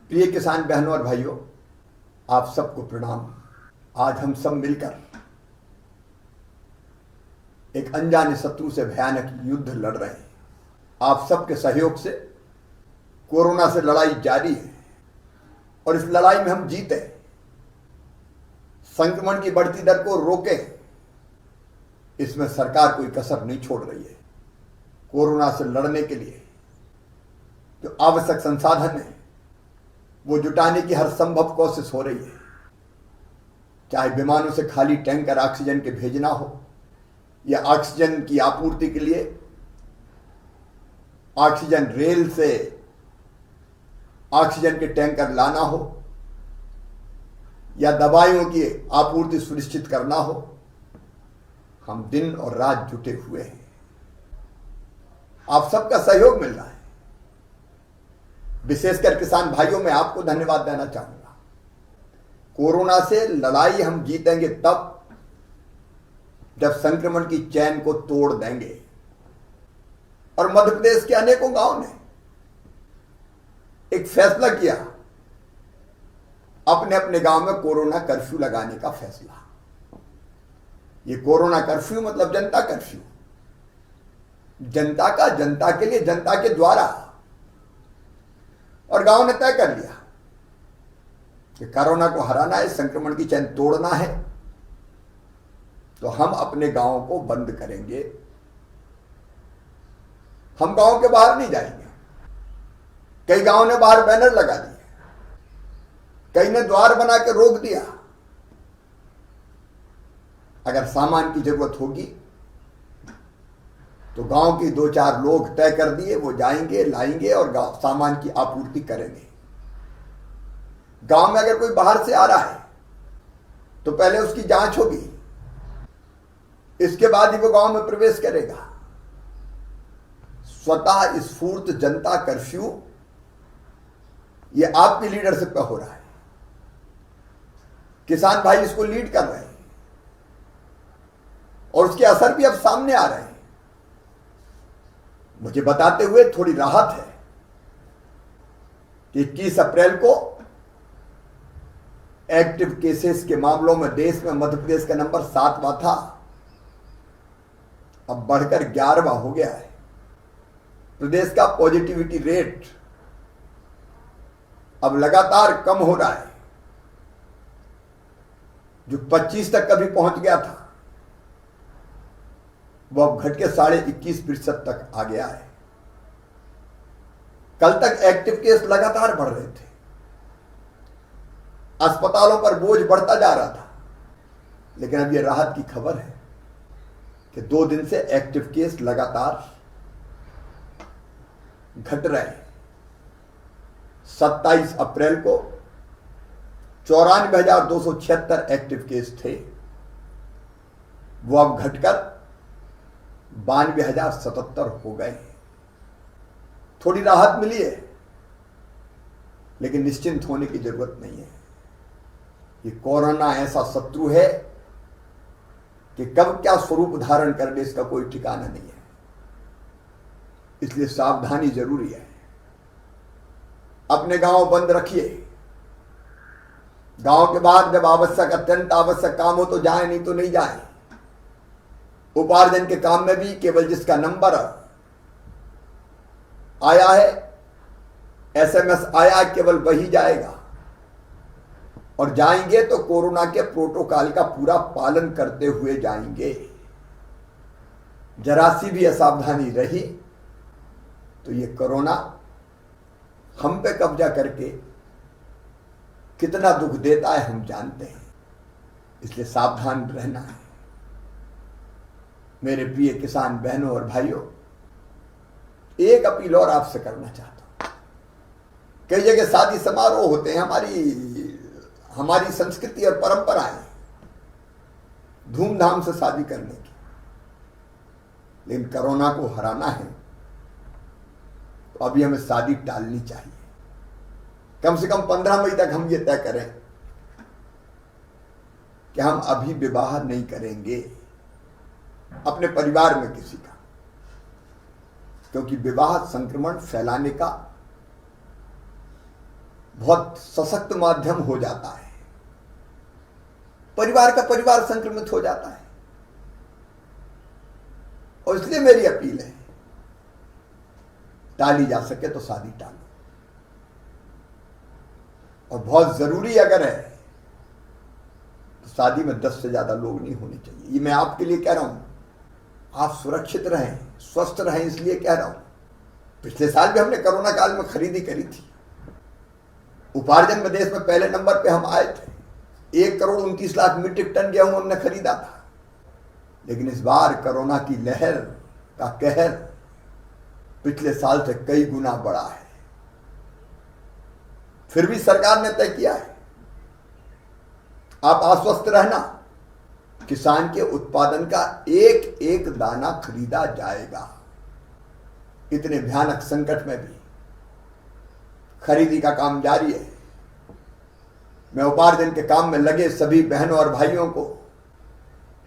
प्रिय किसान बहनों और भाइयों, आप सबको प्रणाम। आज हम सब मिलकर एक अनजाने शत्रु से भयानक युद्ध लड़ रहे हैं। आप सबके सहयोग से कोरोना से लड़ाई जारी है और इस लड़ाई में हम जीते, संक्रमण की बढ़ती दर को रोके, इसमें सरकार कोई कसर नहीं छोड़ रही है। कोरोना से लड़ने के लिए जो आवश्यक संसाधन है वो जुटाने की हर संभव कोशिश हो रही है। चाहे विमानों से खाली टैंकर ऑक्सीजन के भेजना हो या ऑक्सीजन की आपूर्ति के लिए ऑक्सीजन रेल से ऑक्सीजन के टैंकर लाना हो या दवाइयों की आपूर्ति सुनिश्चित करना हो, हम दिन और रात जुटे हुए हैं। आप सबका सहयोग मिल रहा है। विशेषकर किसान भाइयों में आपको धन्यवाद देना चाहूंगा। कोरोना से लड़ाई हम जीतेंगे तब जब संक्रमण की चैन को तोड़ देंगे। और मध्य प्रदेश के अनेकों गांवों ने एक फैसला किया, अपने अपने गांव में कोरोना कर्फ्यू लगाने का फैसला। ये कोरोना कर्फ्यू मतलब जनता कर्फ्यू, जनता का, जनता के लिए, जनता के द्वारा। और गांव ने तय कर लिया कि कोरोना को हराना है, संक्रमण की चैन तोड़ना है, तो हम अपने गांव को बंद करेंगे। हम गांव के बाहर नहीं जाएंगे। कई गांव ने बाहर बैनर लगा दिए, कई ने द्वार बना के रोक दिया। अगर सामान की जरूरत होगी तो गांव के 2-4 लोग तय कर दिए, वो जाएंगे, लाएंगे और सामान की आपूर्ति करेंगे। गांव में अगर कोई बाहर से आ रहा है तो पहले उसकी जांच होगी, इसके बाद ही वो गांव में प्रवेश करेगा। स्वतः स्फूर्त जनता कर्फ्यू ये आपकी लीडरशिप पे हो रहा है। किसान भाई इसको लीड कर रहे हैं और उसके असर भी अब सामने आ रहे हैं। मुझे बताते हुए थोड़ी राहत है कि 21 अप्रैल को एक्टिव केसेस के मामलों में देश में मध्य प्रदेश का नंबर 7वां था, अब बढ़कर 11वां हो गया है। प्रदेश का पॉजिटिविटी रेट अब लगातार कम हो रहा है। जो 25 तक कभी पहुंच गया था वो अब घट के 21.5% तक आ गया है। कल तक एक्टिव केस लगातार बढ़ रहे थे, अस्पतालों पर बोझ बढ़ता जा रहा था, लेकिन अब यह राहत की खबर है कि 2 दिन से एक्टिव केस लगातार घट रहे हैं। 27 अप्रैल को 94,276 एक्टिव केस थे, वो अब घटकर 92,077 हो गए। थोड़ी राहत मिली है, लेकिन निश्चिंत होने की जरूरत नहीं है। ये कोरोना ऐसा शत्रु है कि कब क्या स्वरूप धारण कर ले इसका कोई ठिकाना नहीं है। इसलिए सावधानी जरूरी है। अपने गांव बंद रखिए। गांव के बाद जब आवश्यक, अत्यंत आवश्यक काम हो तो जाए, नहीं तो नहीं जाए। उपार्जन के काम में भी केवल जिसका नंबर आया है, एसएमएस आया, केवल वही जाएगा। और जाएंगे तो कोरोना के प्रोटोकॉल का पूरा पालन करते हुए जाएंगे। जरा सी भी असावधानी रही तो ये कोरोना हम पे कब्जा करके कितना दुख देता है हम जानते हैं। इसलिए सावधान रहना है। मेरे प्रिय किसान बहनों और भाइयों, एक अपील और आपसे करना चाहता हूं। कई जगह शादी समारोह होते हैं, हमारी संस्कृति और परंपराएं धूमधाम से शादी करने की, लेकिन कोरोना को हराना है तो अभी हमें शादी टालनी चाहिए। कम से कम 15 मई तक हम ये तय करें कि हम अभी विवाह नहीं करेंगे अपने परिवार में किसी का, क्योंकि विवाह संक्रमण फैलाने का बहुत सशक्त माध्यम हो जाता है, परिवार का परिवार संक्रमित हो जाता है। और इसलिए मेरी अपील है, टाली जा सके तो शादी टालो, और बहुत जरूरी अगर है तो शादी में 10 से ज्यादा लोग नहीं होने चाहिए। ये मैं आपके लिए कह रहा हूं, आप सुरक्षित रहें, स्वस्थ रहें, इसलिए कह रहा हूं। पिछले साल भी हमने कोरोना काल में खरीदी करी थी। उपार्जन में देश में पहले नंबर पे हम आए थे। 1,29,00,000 मीट्रिक टन गेहूं हमने खरीदा था। लेकिन इस बार कोरोना की लहर का कहर पिछले साल से कई गुना बढ़ा है। फिर भी सरकार ने तय किया है, आप आश्वस्त रहना, किसान के उत्पादन का एक एक दाना खरीदा जाएगा। इतने भयानक संकट में भी खरीदी का काम जारी है। मैं उपार्जन के काम में लगे सभी बहनों और भाइयों को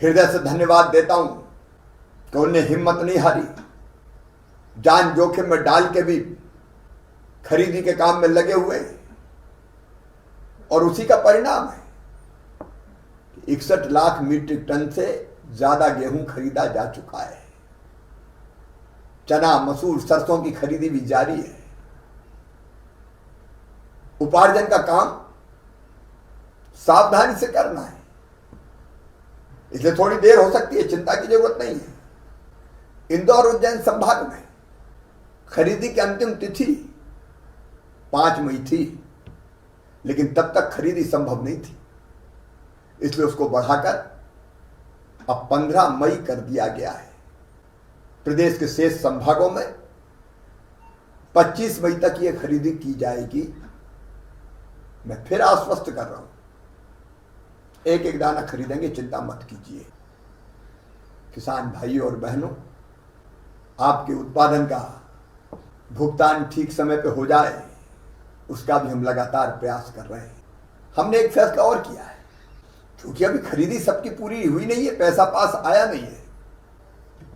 हृदय से धन्यवाद देता हूं कि उन्हें हिम्मत नहीं हारी, जान जोखिम में डाल के भी खरीदी के काम में लगे हुए। और उसी का परिणाम है कि 61 लाख मीट्रिक टन से ज्यादा गेहूं खरीदा जा चुका है। चना, मसूर, सरसों की खरीदी भी जारी है। उपार्जन का काम सावधानी से करना है, इसलिए थोड़ी देर हो सकती है, चिंता की जरूरत नहीं है। इंदौर उज्जैन संभाग में खरीदी की अंतिम तिथि 5 मई थी, लेकिन तब तक खरीदी संभव नहीं थी, इसलिए उसको बढ़ाकर अब 15 मई कर दिया गया है। प्रदेश के शेष संभागों में 25 मई तक यह खरीदी की जाएगी। मैं फिर आश्वस्त कर रहा हूं, एक एक दाना खरीदेंगे, चिंता मत कीजिए। किसान भाइयों और बहनों, आपके उत्पादन का भुगतान ठीक समय पे हो जाए, उसका भी हम लगातार प्रयास कर रहे हैं। हमने एक फैसला और किया है, क्योंकि अभी खरीदी सबकी पूरी हुई नहीं है, पैसा पास आया नहीं है,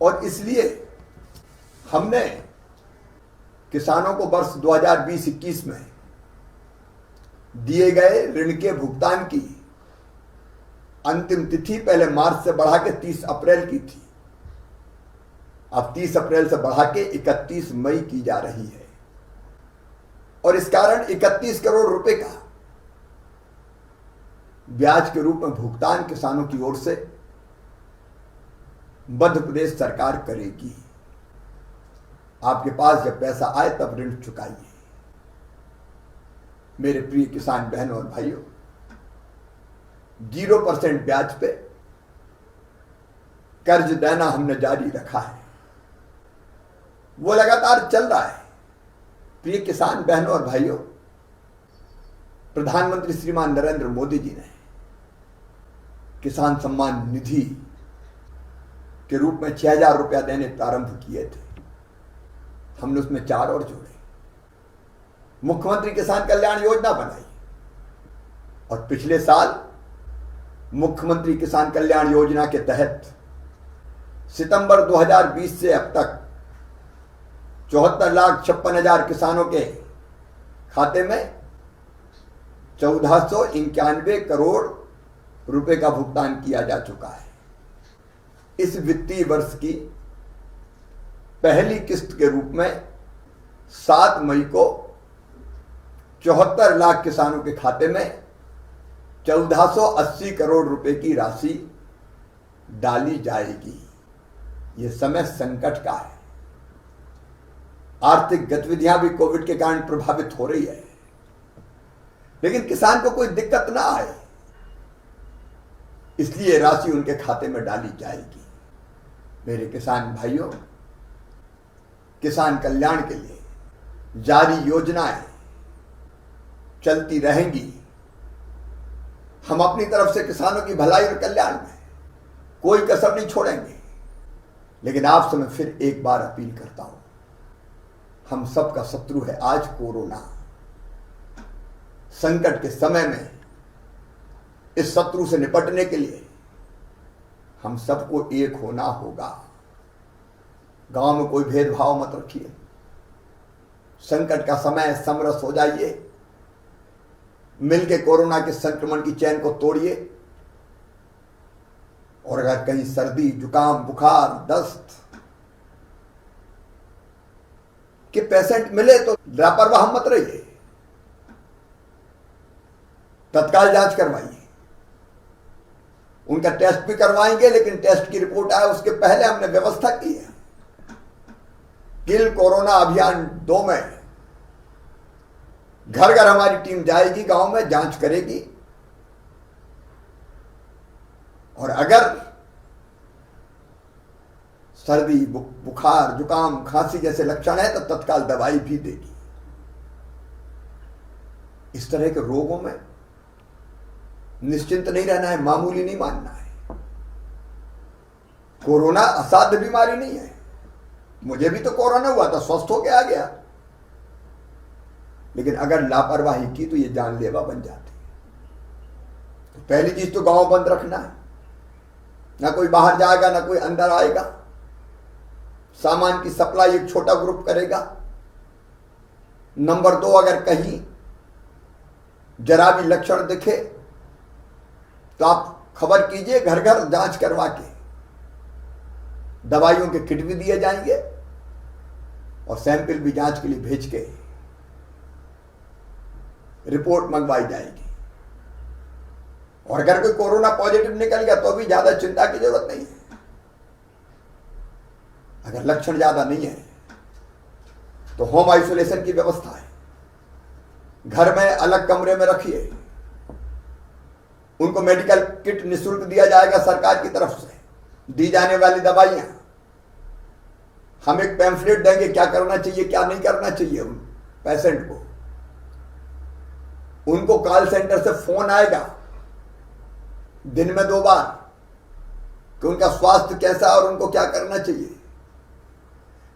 और इसलिए हमने किसानों को वर्ष 2020-21 में दिए गए ऋण के भुगतान की अंतिम तिथि पहले मार्च से बढ़ा के 30 अप्रैल की थी, अब 30 अप्रैल से बढ़ा के 31 मई की जा रही है। और इस कारण 31 करोड़ रुपए का ब्याज के रूप में भुगतान किसानों की ओर से मध्य प्रदेश सरकार करेगी। आपके पास जब पैसा आए तब ऋण चुकाइए। मेरे प्रिय किसान बहनों और भाइयों, 0% ब्याज पे कर्ज देना हमने जारी रखा है, वो लगातार चल रहा है। प्रिय किसान बहनों और भाइयों, प्रधानमंत्री श्रीमान नरेंद्र मोदी जी ने किसान सम्मान निधि के रूप में 6,000 रुपया देने प्रारंभ किए थे। हमने उसमें 4 और जोड़े। मुख्यमंत्री किसान कल्याण योजना बनाई, और पिछले साल मुख्यमंत्री किसान कल्याण योजना के तहत सितंबर 2020 से अब तक 74,56,000 किसानों के खाते में 1491 करोड़ रुपए का भुगतान किया जा चुका है। इस वित्तीय वर्ष की पहली किस्त के रूप में 7 मई को 74 लाख किसानों के खाते में 1480 करोड़ रुपए की राशि डाली जाएगी। यह समय संकट का है, आर्थिक गतिविधियां भी कोविड के कारण प्रभावित हो रही है, लेकिन किसान को कोई दिक्कत ना आए, इसलिए राशि उनके खाते में डाली जाएगी। मेरे किसान भाइयों, किसान कल्याण के लिए जारी योजनाएं चलती रहेंगी। हम अपनी तरफ से किसानों की भलाई और कल्याण में कोई कसर नहीं छोड़ेंगे। लेकिन आपसे मैं फिर एक बार अपील करता हूं, हम सबका शत्रु है आज कोरोना। संकट के समय में इस शत्रु से निपटने के लिए हम सबको एक होना होगा। गांव में कोई भेदभाव मत रखिए। संकट का समय समरस हो जाइए, मिलके कोरोना के संक्रमण की चैन को तोड़िए। और अगर कहीं सर्दी, जुकाम, बुखार, दस्त के पेशेंट मिले तो लापरवाह मत रहिए, तत्काल जांच करवाइए। उनका टेस्ट भी करवाएंगे, लेकिन टेस्ट की रिपोर्ट आए उसके पहले हमने व्यवस्था की है। किल कोरोना अभियान 2 में घर घर हमारी टीम जाएगी, गांव में जांच करेगी, और अगर सर्दी, बुखार, जुकाम, खांसी जैसे लक्षण है तो तत्काल दवाई भी देगी। इस तरह के रोगों में निश्चिंत नहीं रहना है, मामूली नहीं मानना है। कोरोना असाध्य बीमारी नहीं है। मुझे भी तो कोरोना हुआ था, स्वस्थ होके आ गया, लेकिन अगर लापरवाही की तो ये जानलेवा बन जाती है। तो पहली चीज तो गांव बंद रखना है, ना कोई बाहर जाएगा ना कोई अंदर आएगा। सामान की सप्लाई एक छोटा ग्रुप करेगा। नंबर 2, अगर कहीं जरा भी लक्षण दिखे तो आप खबर कीजिए, घर घर जांच करवा के दवाइयों के किट भी दिए जाएंगे और सैंपल भी जांच के लिए भेज के रिपोर्ट मंगवाई जाएगी। और अगर कोई कोरोना पॉजिटिव निकल गया तो भी ज्यादा चिंता की जरूरत नहीं है। अगर लक्षण ज्यादा नहीं है तो होम आइसोलेशन की व्यवस्था है। घर में अलग कमरे में रखिए। उनको मेडिकल किट निःशुल्क दिया जाएगा सरकार की तरफ से, दी जाने वाली दवाइयां। हम एक पैम्फलेट देंगे क्या करना चाहिए क्या नहीं करना चाहिए उन पेशेंट को। उनको कॉल सेंटर से फोन आएगा दिन में 2 बार कि उनका स्वास्थ्य कैसा और उनको क्या करना चाहिए।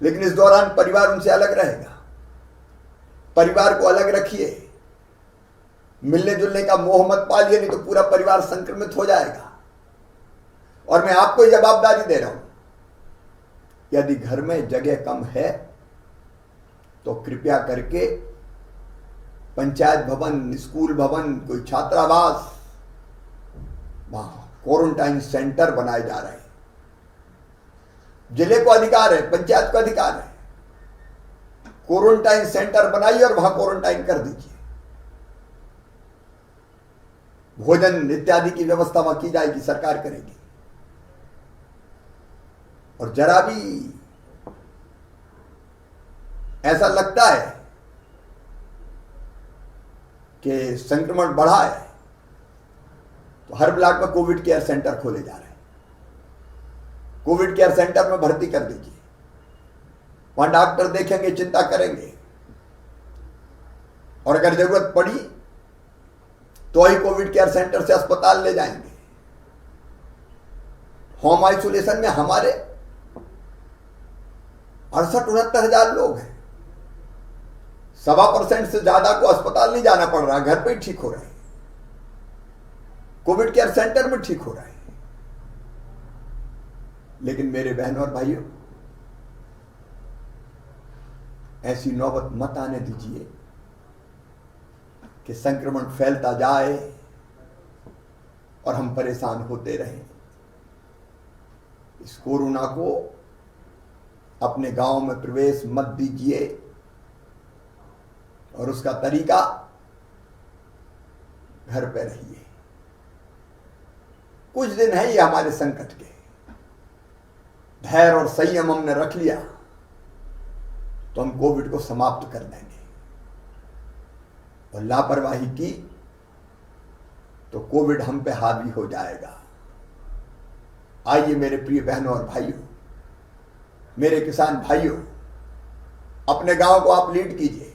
लेकिन इस दौरान परिवार उनसे अलग रहेगा। परिवार को अलग रखिए, मिलने जुलने का मोह मत पालिए, नहीं तो पूरा परिवार संक्रमित हो जाएगा। और मैं आपको ये जवाबदारी दे रहा हूं, यदि घर में जगह कम है तो कृपया करके पंचायत भवन, स्कूल भवन, कोई छात्रावास, वहां क्वारंटाइन सेंटर बनाए जा रहे हैं। जिले को अधिकार है, पंचायत को अधिकार है, क्वारंटाइन सेंटर बनाइए और वहां क्वारंटाइन कर दीजिए। भोजन इत्यादि की व्यवस्था वहां की जाएगी, सरकार करेगी। और जरा भी ऐसा लगता है कि संक्रमण बढ़ा है तो हर ब्लॉक में कोविड केयर सेंटर खोले जा रहे हैं। कोविड केयर सेंटर में भर्ती कर दीजिए। वहां डॉक्टर देखेंगे, चिंता करेंगे, और अगर जरूरत पड़ी तो ही कोविड केयर सेंटर से अस्पताल ले जाएंगे। होम आइसोलेशन में हमारे 68-69 हजार लोग हैं। 1.25% से ज्यादा को अस्पताल नहीं जाना पड़ रहा, घर पे ही ठीक हो रहे हैं, कोविड केयर सेंटर में ठीक हो रहा है। लेकिन मेरे बहनों और भाइयों, ऐसी नौबत मत आने दीजिए कि संक्रमण फैलता जाए और हम परेशान होते रहें। इस कोरोना को अपने गांव में प्रवेश मत दीजिए, और उसका तरीका घर पे रहिए। कुछ दिन है ये हमारे संकट के, धैर्य और संयम हमने रख लिया तो हम कोविड को समाप्त कर देंगे। और लापरवाही की तो कोविड हम पे हावी हो जाएगा। आइए मेरे प्रिय बहनों और भाइयों, मेरे किसान भाइयों, अपने गांव को आप लीड कीजिए,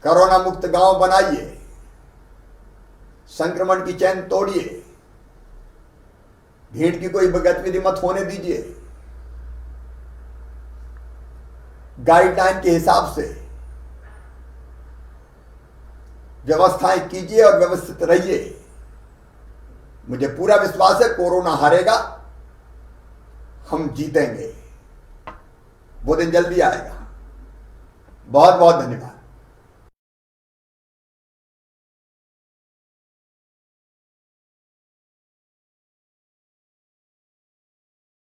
कोरोना मुक्त गांव बनाइए, संक्रमण की चैन तोड़िए, भीड़ की कोई गतिविधि मत होने दीजिए। गाइडलाइन के हिसाब से व्यवस्थाएं कीजिए और व्यवस्थित रहिए। मुझे पूरा विश्वास है कोरोना हारेगा, हम जीतेंगे, वो दिन जल्दी आएगा। बहुत बहुत धन्यवाद।